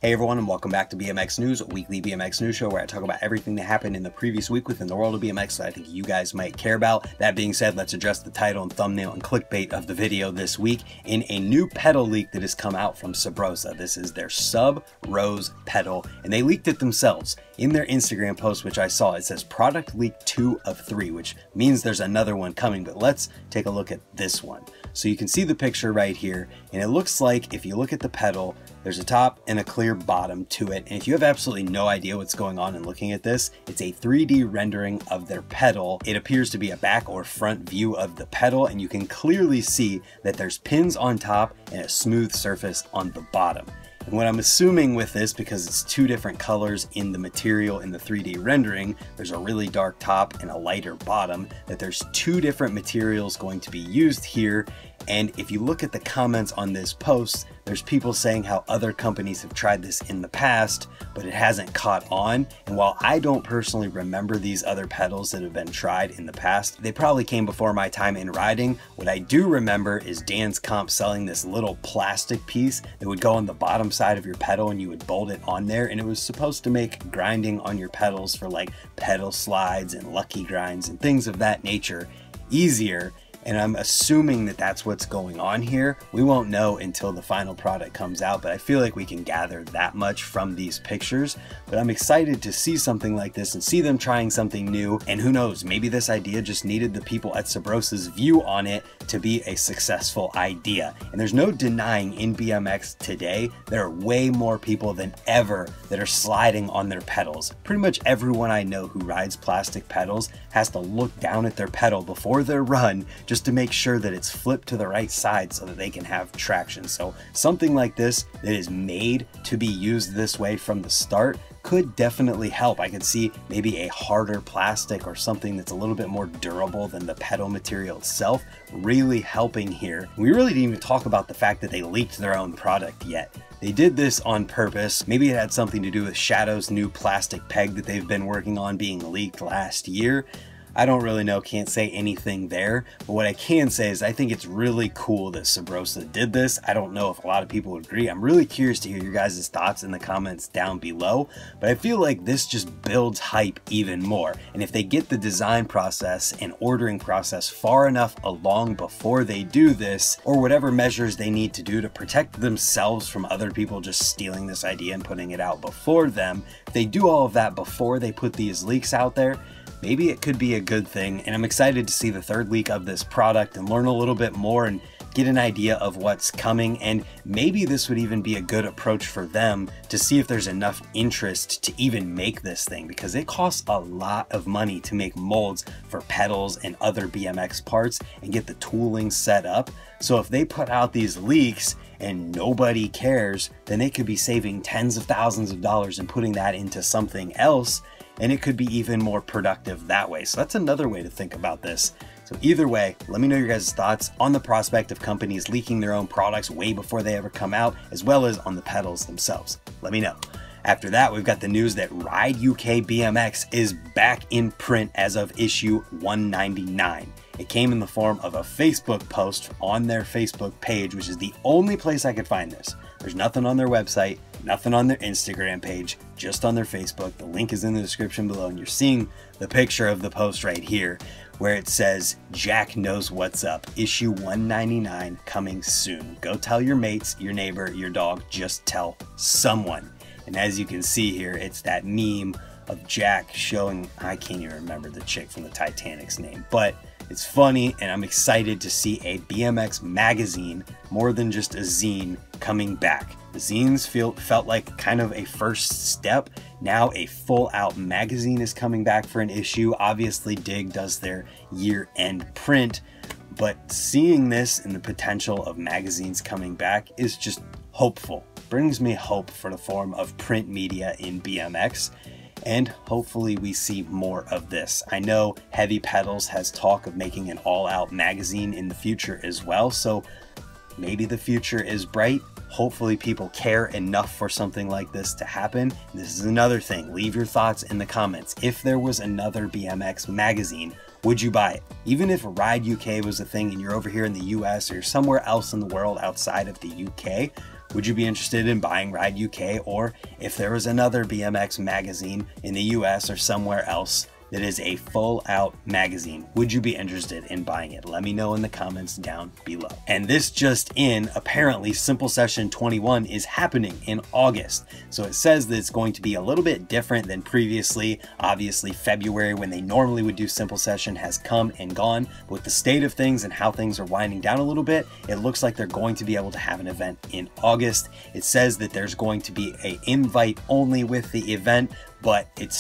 Hey everyone, and welcome back to BMX News, a weekly BMX news show where I talk about everything that happened in the previous week within the world of BMX that I think you guys might care about. That being said, let's address the title and thumbnail and clickbait of the video this week in a new pedal leak that has come out from Sabrosa. This is their Sub Rose pedal, and they leaked it themselves. In their Instagram post, which I saw, it says product leak 2 of 3, which means there's another one coming, but let's take a look at this one. So you can see the picture right here, and it looks like if you look at the pedal, there's a top and a clear bottom to it. And if you have absolutely no idea what's going on in looking at this, it's a 3D rendering of their pedal. It appears to be a back or front view of the pedal, and you can clearly see that there's pins on top and a smooth surface on the bottom. And what I'm assuming with this, because it's two different colors in the material in the 3D rendering, there's a really dark top and a lighter bottom, that there's two different materials going to be used here. And if you look at the comments on this post, there's people saying how other companies have tried this in the past, but it hasn't caught on. And while I don't personally remember these other pedals that have been tried in the past, they probably came before my time in riding. What I do remember is Dan's Comp selling this little plastic piece that would go on the bottom side of your pedal and you would bolt it on there. And it was supposed to make grinding on your pedals for like pedal slides and lucky grinds and things of that nature easier. And I'm assuming that that's what's going on here. We won't know until the final product comes out, but I feel like we can gather that much from these pictures. But I'm excited to see something like this and see them trying something new. And who knows, maybe this idea just needed the people at Sabrosa's view on it to be a successful idea. And there's no denying in BMX today, there are way more people than ever that are sliding on their pedals. Pretty much everyone I know who rides plastic pedals has to look down at their pedal before their run just to make sure that it's flipped to the right side so that they can have traction. So something like this that is made to be used this way from the start could definitely help. I could see maybe a harder plastic or something that's a little bit more durable than the pedal material itself really helping here. We really didn't even talk about the fact that they leaked their own product yet. They did this on purpose. Maybe it had something to do with Shadow's new plastic peg that they've been working on being leaked last year. I don't really know, can't say anything there, but what I can say is I think it's really cool that Sabrosa did this. I don't know if a lot of people would agree. I'm really curious to hear your guys' thoughts in the comments down below, but I feel like this just builds hype even more. And if they get the design process and ordering process far enough along before they do this, or whatever measures they need to do to protect themselves from other people just stealing this idea and putting it out before them, if they do all of that before they put these leaks out there, maybe it could be a good thing. And I'm excited to see the third leak of this product and learn a little bit more and get an idea of what's coming. And maybe this would even be a good approach for them to see if there's enough interest to even make this thing, because it costs a lot of money to make molds for pedals and other BMX parts and get the tooling set up. So if they put out these leaks and nobody cares, then they could be saving tens of thousands of dollars and putting that into something else, and it could be even more productive that way. So that's another way to think about this. So either way, let me know your guys' thoughts on the prospect of companies leaking their own products way before they ever come out, as well as on the pedals themselves. Let me know. After that, we've got the news that Ride UK BMX is back in print as of issue 199. It came in the form of a Facebook post on their Facebook page, which is the only place I could find this. There's nothing on their website, nothing on their Instagram page, just on their Facebook. The link is in the description below, and you're seeing the picture of the post right here where it says, "Jack knows what's up, issue 199 coming soon. Go tell your mates, your neighbor, your dog, just tell someone." And as you can see here, it's that meme of Jack showing, I can't even remember the chick from the Titanic's name, but it's funny, and I'm excited to see a BMX magazine, more than just a zine, coming back. The zines felt like kind of a first step. Now a full-out magazine is coming back for an issue. Obviously, Dig does their year-end print, but seeing this and the potential of magazines coming back is just hopeful. Brings me hope for the form of print media in BMX. And hopefully we see more of this. I know Heavy Pedals has talk of making an all-out magazine in the future as well, so maybe the future is bright. Hopefully people care enough for something like this to happen. This is another thing. Leave your thoughts in the comments. If there was another BMX magazine, would you buy it? Even if Ride UK was a thing and you're over here in the US or somewhere else in the world outside of the UK, Would you be interested in buying Ride UK? Or if there was another BMX magazine in the US or somewhere else that is a full out magazine, would you be interested in buying it? Let me know in the comments down below. And this just in, apparently Simple Session 21 is happening in August. So it says that it's going to be a little bit different than previously. Obviously February, when they normally would do Simple Session, has come and gone. But with the state of things and how things are winding down a little bit, it looks like they're going to be able to have an event in August. It says that there's going to be an invite only with the event, but it's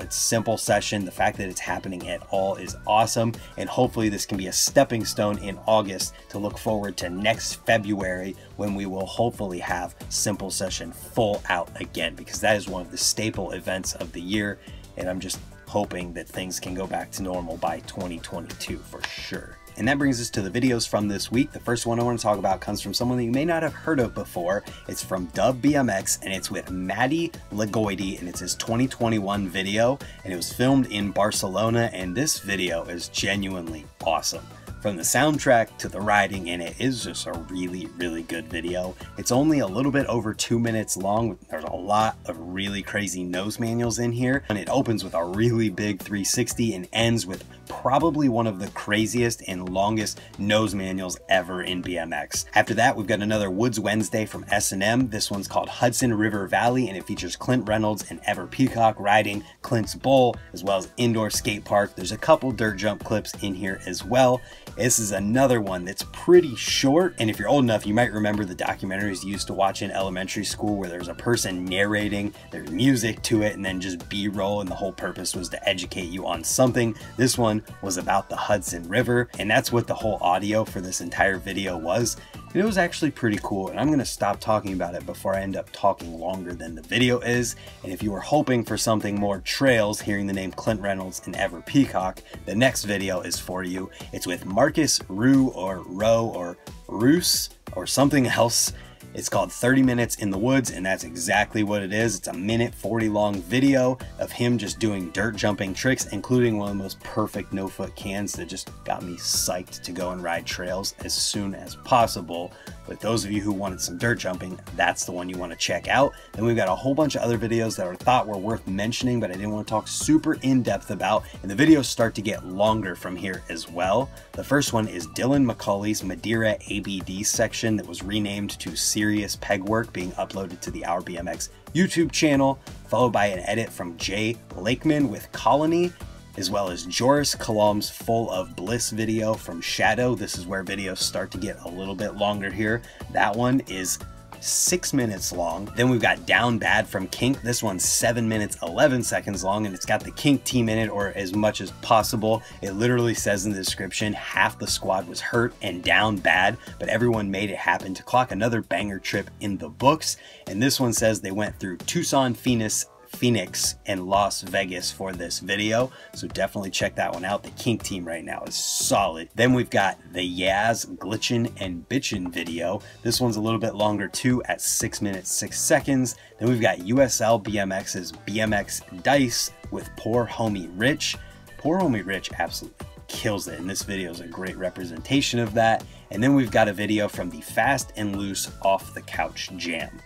Simple Session. The fact that it's happening at all is awesome, and hopefully this can be a stepping stone in August to look forward to next February, when we will hopefully have Simple Session full out again, because that is one of the staple events of the year, and I'm just hoping that things can go back to normal by 2022 for sure. And that brings us to the videos from this week. The first one I want to talk about comes from someone that you may not have heard of before. It's from Dub BMX, and it's with Matty Lagoidi, and it's his 2021 video, and it was filmed in Barcelona, and this video is genuinely awesome. From the soundtrack to the riding in it is just a really, really good video. It's only a little bit over 2 minutes long. There's a lot of really crazy nose manuals in here, and it opens with a really big 360 and ends with probably one of the craziest and longest nose manuals ever in BMX. After that, we've got another Woods Wednesday from S&M. This one's called Hudson River Valley, and it features Clint Reynolds and Ever Peacock riding Clint's Bowl, as well as indoor skate park. There's a couple dirt jump clips in here as well. This is another one that's pretty short, and if you're old enough, you might remember the documentaries you used to watch in elementary school where there's a person narrating, there's music to it, and then just B-roll, and the whole purpose was to educate you on something. This one was about the Hudson River, and that's what the whole audio for this entire video was. And it was actually pretty cool, and I'm going to stop talking about it before I end up talking longer than the video is. And if you were hoping for something more trails, hearing the name Clint Reynolds and Ever Peacock, the next video is for you. It's with Marcus Roux or Rowe or Roos or something else. It's called 30 Minutes in the Woods, and that's exactly what it is. It's a minute 40 long video of him just doing dirt jumping tricks, including one of the most perfect no-foot cans that just got me psyched to go and ride trails as soon as possible. But those of you who wanted some dirt jumping, that's the one you want to check out. Then we've got a whole bunch of other videos that I thought were worth mentioning, but I didn't want to talk super in-depth about, and the videos start to get longer from here as well. The first one is Dylan McCauley's Madeira ABD section that was renamed to Serious Pegwork, being uploaded to the Our BMX YouTube channel, followed by an edit from Jay Lakeman with Colony, as well as Joris Colom's Full of Bliss video from Shadow. This is where videos start to get a little bit longer here. That one is 6 minutes long. Then we've got Down Bad from Kink. This one's 7 minutes 11 seconds long, and it's got the Kink team in it, or as much as possible. It literally says in the description, half the squad was hurt and down bad, but everyone made it happen to clock another banger trip in the books. And this one says they went through Tucson, Phoenix, and Las Vegas for this video, so definitely check that one out. The Kink team right now is solid. Then we've got the Yaz Glitchin' and Bitchin' video. This one's a little bit longer too, at 6 minutes 6 seconds. Then we've got USL BMX's BMX Dice with Poor Homie Rich. Poor Homie Rich absolutely kills it, and this video is a great representation of that. And then we've got a video from the Fast and Loose Off the Couch Jam.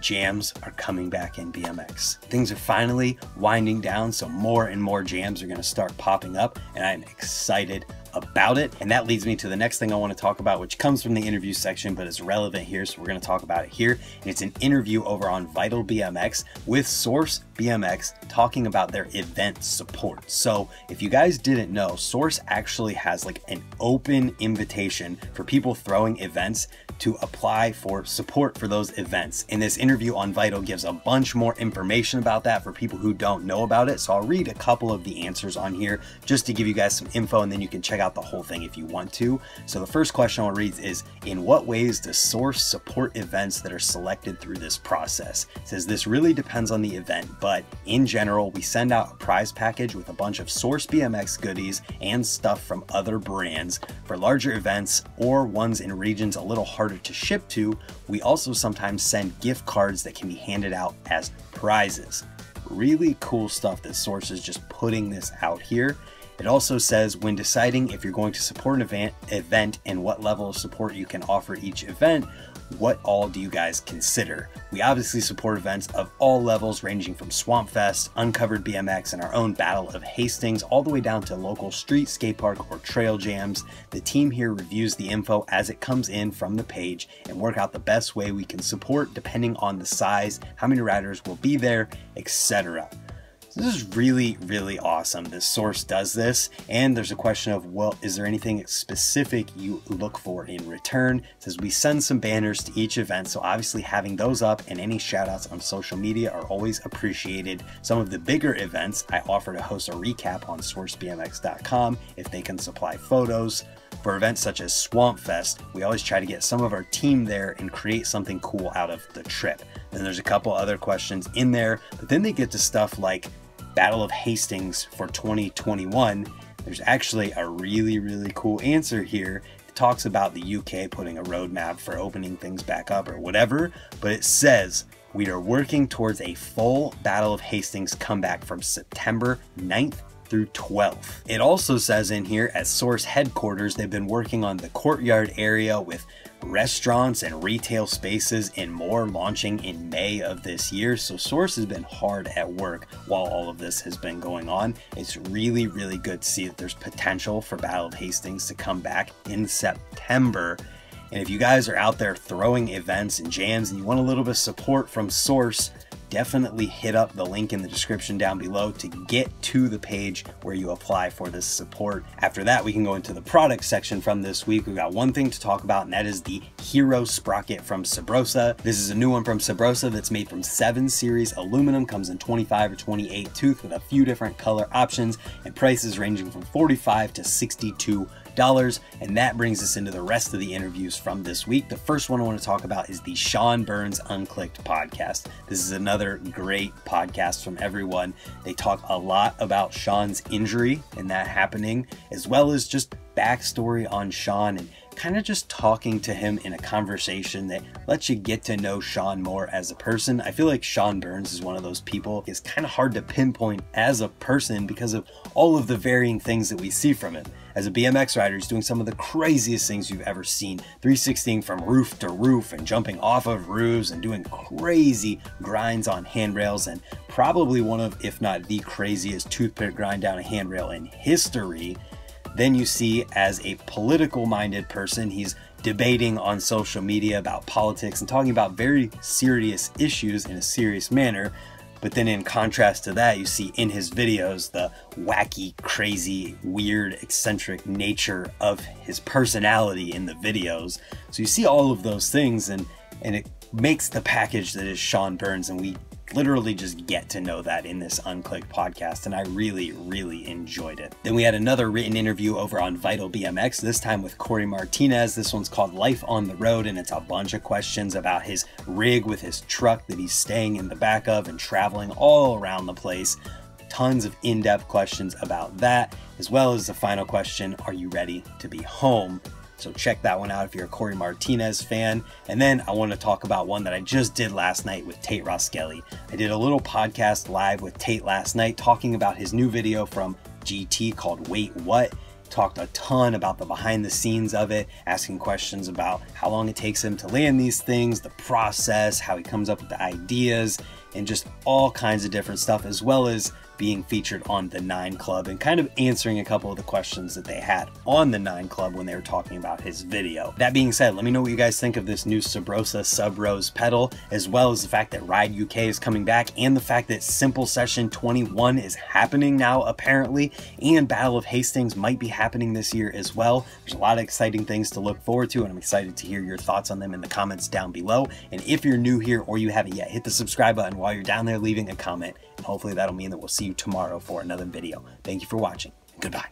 Jams are coming back in BMX. Things are finally winding down, so more and more jams are going to start popping up, and I'm excited about it. And that leads me to the next thing I want to talk about, which comes from the interview section but is relevant here, so we're going to talk about it here. And it's an interview over on Vital BMX with Source BMX talking about their event support. So if you guys didn't know, Source actually has like an open invitation for people throwing events to apply for support for those events. And this interview on Vital gives a bunch more information about that for people who don't know about it. So I'll read a couple of the answers on here just to give you guys some info, and then you can check out the whole thing if you want to. So the first question I'll read is, in what ways does Source support events that are selected through this process? It says this really depends on the event, but in general, we send out a prize package with a bunch of Source BMX goodies and stuff from other brands. For larger events or ones in regions a little harder to ship to, we also sometimes send gift cards that can be handed out as prizes. Really cool stuff that Source is just putting this out here. It also says, when deciding if you're going to support an event and what level of support you can offer each event, what all do you guys consider? We obviously support events of all levels, ranging from Swamp Fest, Uncovered BMX, and our own Battle of Hastings, all the way down to local street, skate park, or trail jams. The team here reviews the info as it comes in from the page and work out the best way we can support depending on the size, how many riders will be there, etc. This is really, really awesome. This source does this, and there's a question of, well, is there anything specific you look for in return? It says we send some banners to each event, so obviously having those up and any shout outs on social media are always appreciated. Some of the bigger events, I offer to host a recap on sourcebmx.com if they can supply photos. For events such as Swamp Fest, we always try to get some of our team there and create something cool out of the trip. Then there's a couple other questions in there, but then they get to stuff like Battle of Hastings for 2021. There's actually a really, really cool answer here. It talks about the UK putting a roadmap for opening things back up or whatever, but it says we are working towards a full Battle of Hastings comeback from September 9th through 12th. It also says in here at Source headquarters, they've been working on the courtyard area with restaurants and retail spaces and more launching in May of this year. So Source has been hard at work while all of this has been going on. It's really, really good to see that there's potential for Battle of Hastings to come back in September. And if you guys are out there throwing events and jams and you want a little bit of support from Source, definitely hit up the link in the description down below to get to the page where you apply for this support. After that, we can go into the product section from this week. We've got one thing to talk about, and that is the Hero Sprocket from Sabrosa. This is a new one from Sabrosa that's made from 7 series aluminum, comes in 25 or 28 tooth with a few different color options and prices ranging from $45 to $62. And that brings us into the rest of the interviews from this week. The first one I want to talk about is the Sean Burns Unclicked podcast. This is another great podcast from everyone. They talk a lot about Sean's injury and that happening, as well as just backstory on Sean and kind of just talking to him in a conversation that lets you get to know Sean more as a person. I feel like Sean Burns is one of those people. It's kind of hard to pinpoint as a person because of all of the varying things that we see from him. As a BMX rider, he's doing some of the craziest things you've ever seen. 360ing from roof to roof and jumping off of roofs and doing crazy grinds on handrails, and probably one of, if not the craziest toothpick grind down a handrail in history. Then you see, as a political minded person, he's debating on social media about politics and talking about very serious issues in a serious manner. But then in contrast to that, you see in his videos the wacky, crazy, weird, eccentric nature of his personality in the videos. So you see all of those things, and it makes the package that is Sean Burns, and we literally just get to know that in this Unclicked podcast, and I really, really enjoyed it. Then we had another written interview over on Vital BMX, this time with Corey Martinez. This one's called Life on the Road, and it's a bunch of questions about his rig with his truck that he's staying in the back of and traveling all around the place. Tons of in-depth questions about that, as well as the final question, are you ready to be home? So check that one out if you're a Corey Martinez fan. And then I want to talk about one that I just did last night with Tate Roskelly. I did a little podcast live with Tate last night talking about his new video from GT called Wait What. Talked a ton about the behind the scenes of it, asking questions about how long it takes him to land these things, the process, how he comes up with the ideas, and just all kinds of different stuff, as well as being featured on the 9 Club and kind of answering a couple of the questions that they had on the 9 Club when they were talking about his video. That being said, let me know what you guys think of this new Sabrosa Sub Rose pedal, as well as the fact that Ride UK is coming back, and the fact that Simple Session 21 is happening now apparently, and Battle of Hastings might be happening this year as well. There's a lot of exciting things to look forward to, and I'm excited to hear your thoughts on them in the comments down below. And if you're new here or you haven't yet, hit the subscribe button while you're down there leaving a comment, and hopefully that'll mean that we'll see you tomorrow for another video. Thank you for watching. Goodbye.